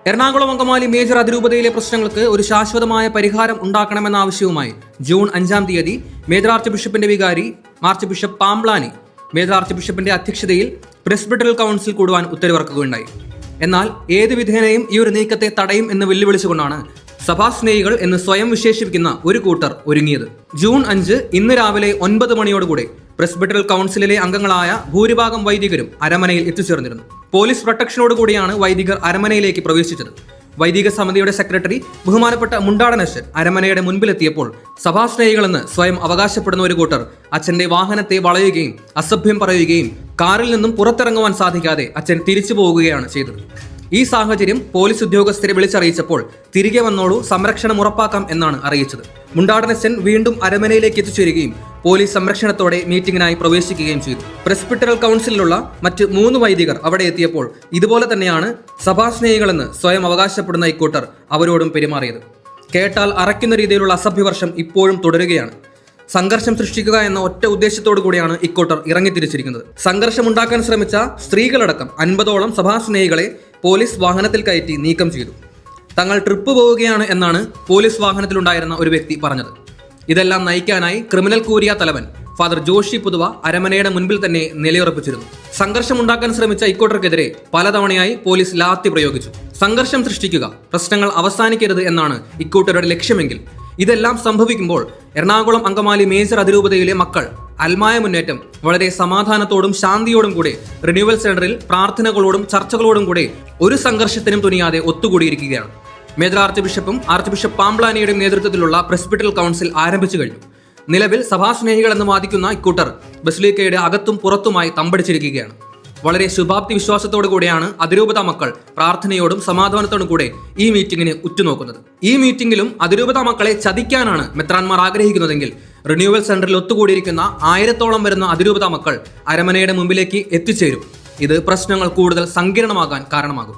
Ernakulam Angamaly major അതിരൂപതയിലെ പ്രശ്നങ്ങൾക്ക് ഒരു ശാശ്വതമായ പരിഹാരം ഉണ്ടാക്കണമെന്ന ആവശ്യവുമായി ജൂൺ 5-ാം തീയതി മേജർ ആർച്ച് ബിഷപ്പിന്റെ വികാരി arch bishop Pamplany major arch ബിഷപ്പിന്റെ അധ്യക്ഷതയിൽ പ്രസ്ബിറ്ററൽ കൗൺസിൽ കൂടുവാൻ ഉത്തരവിറക്കുകയുണ്ടായി. എന്നാൽ ഏത് വിധേനയും ഈ ഒരു നീക്കത്തെ തടയും എന്ന് വെല്ലുവിളിച്ചുകൊണ്ടാണ് സഭാസ്നേഹികൾ എന്ന് സ്വയം വിശേഷിപ്പിക്കുന്ന ഒരു കൂട്ടർ ഒരുങ്ങിയത്. ജൂൺ 5 ഇന്ന് രാവിലെ 9 മണിയോടുകൂടി പ്രസ്ബിറ്ററൽ കൗൺസിലിലെ അംഗങ്ങളായ ഭൂരിഭാഗം വൈദികരും അരമനയിൽ എത്തിച്ചേർന്നിരുന്നു. പോലീസ് പ്രൊട്ടക്ഷനോടുകൂടിയാണ് വൈദികർ അരമനയിലേക്ക് പ്രവേശിച്ചത്. വൈദിക സമിതിയുടെ സെക്രട്ടറി ബഹുമാനപ്പെട്ട മുണ്ടാടനശ്ശൻ അരമനയുടെ മുൻപിലെത്തിയപ്പോൾ സഭാസ്നേഹികളെന്ന് സ്വയം അവകാശപ്പെടുന്ന ഒരു കൂട്ടർ അച്ഛന്റെ വാഹനത്തെ വളയുകയും അസഭ്യം പറയുകയും കാറിൽ നിന്നും പുറത്തിറങ്ങുവാൻ സാധിക്കാതെ അച്ഛൻ തിരിച്ചു പോവുകയാണ് ചെയ്തത്. ഈ സാഹചര്യം പോലീസ് ഉദ്യോഗസ്ഥരെ വിളിച്ചറിയിച്ചപ്പോൾ തിരികെ വന്നോളൂ, സംരക്ഷണം ഉറപ്പാക്കാം എന്നാണ് അറിയിച്ചത്. മുണ്ടാടനച്ചൻ വീണ്ടും അരമനയിലേക്ക് എത്തിച്ചേരുകയും പോലീസ് സംരക്ഷണത്തോടെ മീറ്റിംഗിനായി പ്രവേശിക്കുകയും ചെയ്തു. പ്രസ്ബിറ്ററൽ കൗൺസിലിലുള്ള മറ്റ് 3 വൈദികർ അവിടെ എത്തിയപ്പോൾ ഇതുപോലെ തന്നെയാണ് സഭാസ്നേഹികളെന്ന് സ്വയം അവകാശപ്പെടുന്ന ഇക്കൂട്ടർ അവരോടും പെരുമാറിയത്. കേട്ടാൽ അറയ്ക്കുന്ന രീതിയിലുള്ള അസഭ്യവർഷം ഇപ്പോഴും തുടരുകയാണ്. സംഘർഷം സൃഷ്ടിക്കുക എന്ന ഒറ്റ ഉദ്ദേശത്തോടു കൂടിയാണ് ഇക്കൂട്ടർ ഇറങ്ങിത്തിരിച്ചിരിക്കുന്നത്. സംഘർഷമുണ്ടാക്കാൻ ശ്രമിച്ച സ്ത്രീകളടക്കം 50ഓളം സഭാസ്നേഹികളെ പോലീസ് വാഹനത്തിൽ കയറ്റി നീക്കം ചെയ്തു. തങ്ങൾ ട്രിപ്പ് പോവുകയാണ് എന്നാണ് പോലീസ് വാഹനത്തിലുണ്ടായിരുന്ന ഒരു വ്യക്തി പറഞ്ഞത്. ഇതെല്ലാം നയിക്കാനായി ക്രിമിനൽ കൂരിയ തലവൻ ഫാദർ ജോഷി പുതുവ അരമനയുടെ മുൻപിൽ തന്നെ നിലയുറപ്പിച്ചിരുന്നു. സംഘർഷമുണ്ടാക്കാൻ ശ്രമിച്ച ഇക്കൂട്ടർക്കെതിരെ പലതവണയായി പോലീസ് ലാത്തി പ്രയോഗിച്ചു. സംഘർഷം സൃഷ്ടിക്കുക, പ്രശ്നങ്ങൾ അവസാനിക്കരുത് എന്നാണ് ഇക്കൂട്ടരുടെ ലക്ഷ്യമെങ്കിൽ ഇതെല്ലാം സംഭവിക്കുമ്പോൾ എറണാകുളം അങ്കമാലി മേജർ അതിരൂപതയിലെ മക്കൾ അൽമായ മുന്നേറ്റം വളരെ സമാധാനത്തോടും ശാന്തിയോടും കൂടെ റിന്യൂവൽ സെന്ററിൽ പ്രാർത്ഥനകളോടും ചർച്ചകളോടും കൂടെ ഒരു സംഘർഷത്തിനും തുനിയാതെ ഒത്തുകൂടിയിരിക്കുകയാണ്. മേജർ ആർച്ച് ബിഷപ്പും ആർച്ച് ബിഷപ്പ് പാംബ്ലാനിയുടെയും നേതൃത്വത്തിലുള്ള പ്രസ്ബിറ്ററൽ കൗൺസിൽ ആരംഭിച്ചു കഴിഞ്ഞു. നിലവിൽ സഭാസ്നേഹികൾ എന്ന് വാദിക്കുന്ന ഇക്കൂട്ടർ ബസിലിക്കയുടെ അകത്തും പുറത്തുമായി തമ്പടിച്ചിരിക്കുകയാണ്. വളരെ ശുഭാപ്തി വിശ്വാസത്തോടു കൂടിയാണ് അതിരൂപത മക്കൾ പ്രാർത്ഥനയോടും സമാധാനത്തോടും കൂടെ ഈ മീറ്റിംഗിന് ഉറ്റുനോക്കുന്നത്. ഈ മീറ്റിംഗിലും അതിരൂപത മക്കളെ ചതിക്കാനാണ് മെത്രാൻമാർ ആഗ്രഹിക്കുന്നതെങ്കിൽ റിന്യൂവൽ സെന്ററിൽ ഒത്തുകൂടിയിരിക്കുന്ന 1000ഓളം വരുന്ന അതിരൂപത മക്കൾ അരമനയുടെ മുമ്പിലേക്ക് എത്തിച്ചേരും. ഇത് പ്രശ്നങ്ങൾ കൂടുതൽ സങ്കീർണമാകാൻ കാരണമാകും.